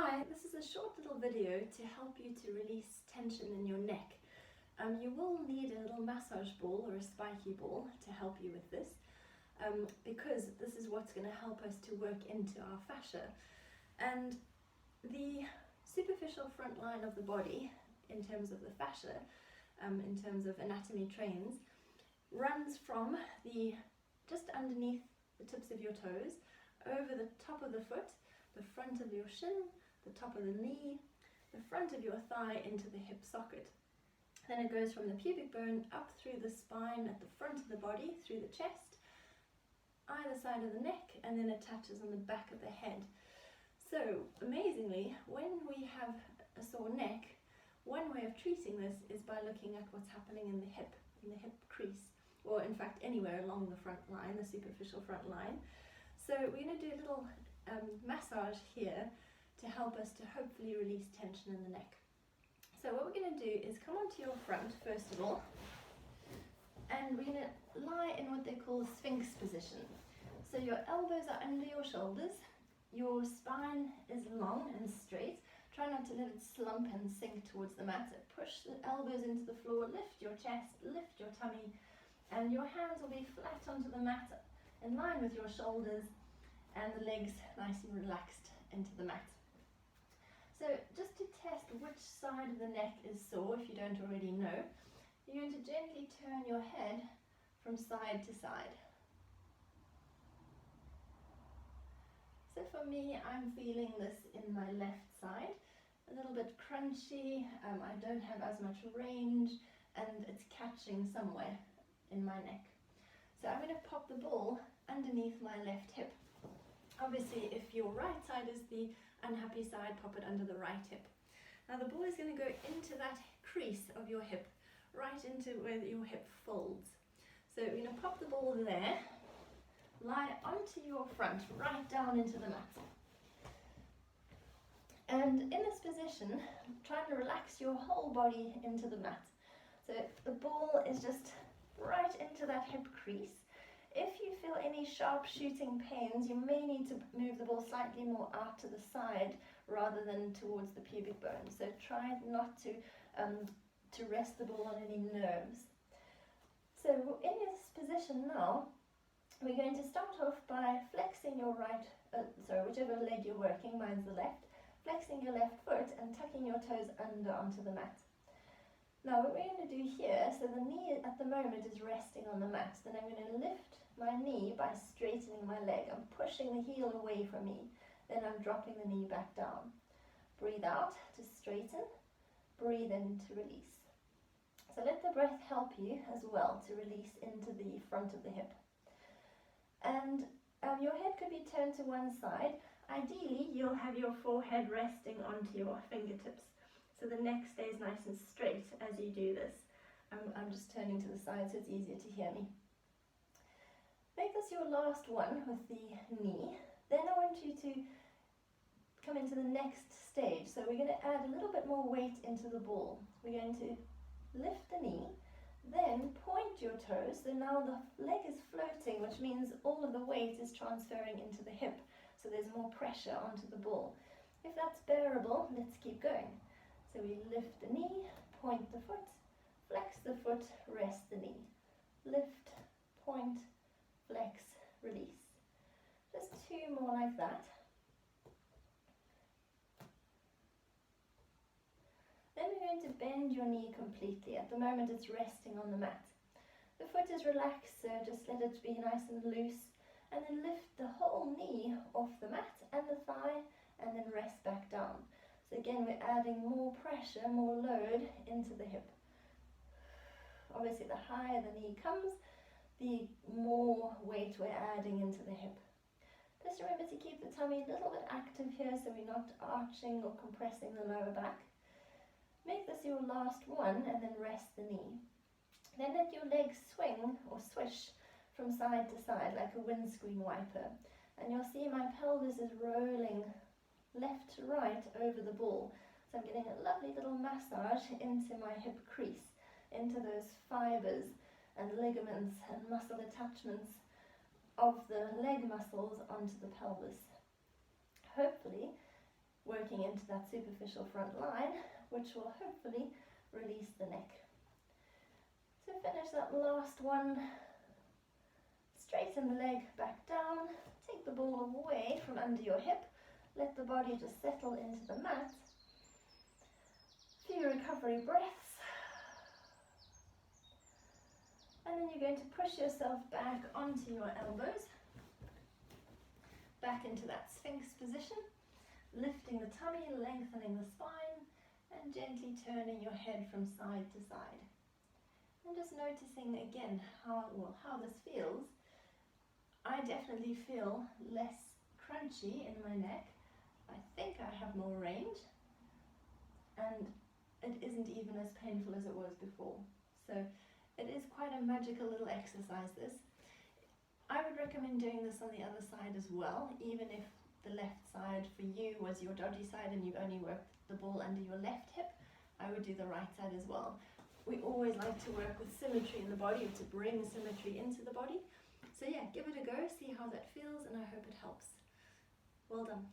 Hi, this is a short little video to help you to release tension in your neck. You will need a little massage ball or a spiky ball to help you with this because this is what's going to help us to work into our fascia. And the superficial front line of the body, in terms of the fascia, in terms of anatomy trains, runs from just underneath the tips of your toes, over the top of the foot, the front of your shin, the top of the knee, the front of your thigh into the hip socket. Then it goes from the pubic bone up through the spine at the front of the body, through the chest, either side of the neck, and then attaches on the back of the head. So amazingly, when we have a sore neck, one way of treating this is by looking at what's happening in the hip crease, or in fact anywhere along the front line, the superficial front line. So we're going to do a little massage here to help us to hopefully release tension in the neck. So what we're going to do is come onto your front first of all, and we're going to lie in what they call Sphinx position. So your elbows are under your shoulders, your spine is long and straight. Try not to let it slump and sink towards the mat. So push the elbows into the floor, lift your chest, lift your tummy, and your hands will be flat onto the mat in line with your shoulders, and the legs nice and relaxed into the mat. So just to test which side of the neck is sore, if you don't already know, you're going to gently turn your head from side to side. So for me, I'm feeling this in my left side, a little bit crunchy, I don't have as much range, and it's catching somewhere in my neck. So I'm going to pop the ball underneath my left hip. Obviously, if your right side is the unhappy side, pop it under the right hip. Now the ball is going to go into that crease of your hip, right into where your hip folds. So we're going to pop the ball there, lie onto your front, right down into the mat. And in this position, try to relax your whole body into the mat. So the ball is just right into that hip crease. If you feel any sharp shooting pains, you may need to move the ball slightly more out to the side rather than towards the pubic bone. So try not to rest the ball on any nerves. So in this position now, we're going to start off by flexing your whichever leg you're working, mine's the left, flexing your left foot and tucking your toes under onto the mat. Now what we're going to do here, so the knee at the moment is resting on the mat, then I'm going to lift my knee by straightening my leg. I'm pushing the heel away from me, then I'm dropping the knee back down. Breathe out to straighten, breathe in to release. So let the breath help you as well to release into the front of the hip. And your head could be turned to one side. Ideally, you'll have your forehead resting onto your fingertips, so the neck stays nice and straight as you do this. I'm just turning to the side so it's easier to hear me. Make this your last one with the knee. Then I want you to come into the next stage. So we're going to add a little bit more weight into the ball. We're going to lift the knee, then point your toes. So now the leg is floating, which means all of the weight is transferring into the hip. So there's more pressure onto the ball. If that's bearable, let's keep going. So we lift the knee, point the foot, flex the foot, rest the knee. Lift, point, flex, release. Just two more like that. Then we're going to bend your knee completely. At the moment it's resting on the mat. The foot is relaxed, so just let it be nice and loose. And then lift the whole knee off the mat and the thigh, and then rest back down. So again, we're adding more pressure, more load into the hip. Obviously, the higher the knee comes, the more weight we're adding into the hip. Just remember to keep the tummy a little bit active here so we're not arching or compressing the lower back. Make this your last one and then rest the knee. Then let your legs swing or swish from side to side like a windscreen wiper. And you'll see my pelvis is rolling left to right over the ball. So I'm getting a lovely little massage into my hip crease, into those fibers and ligaments and muscle attachments of the leg muscles onto the pelvis. Hopefully working into that superficial front line, which will hopefully release the neck. So finish that last one, straighten the leg back down, take the ball away from under your hip, let the body just settle into the mat. Few recovery breaths, and then you're going to push yourself back onto your elbows, back into that Sphinx position, lifting the tummy, lengthening the spine, and gently turning your head from side to side. And just noticing again how this feels. I definitely feel less crunchy in my neck. I think I have more range, and it isn't even as painful as it was before. So it is quite a magical little exercise, this. I would recommend doing this on the other side as well, even if the left side for you was your dodgy side and you only worked the ball under your left hip. I would do the right side as well. We always like to work with symmetry in the body, or to bring symmetry into the body. So yeah, give it a go, see how that feels, and I hope it helps. Well done.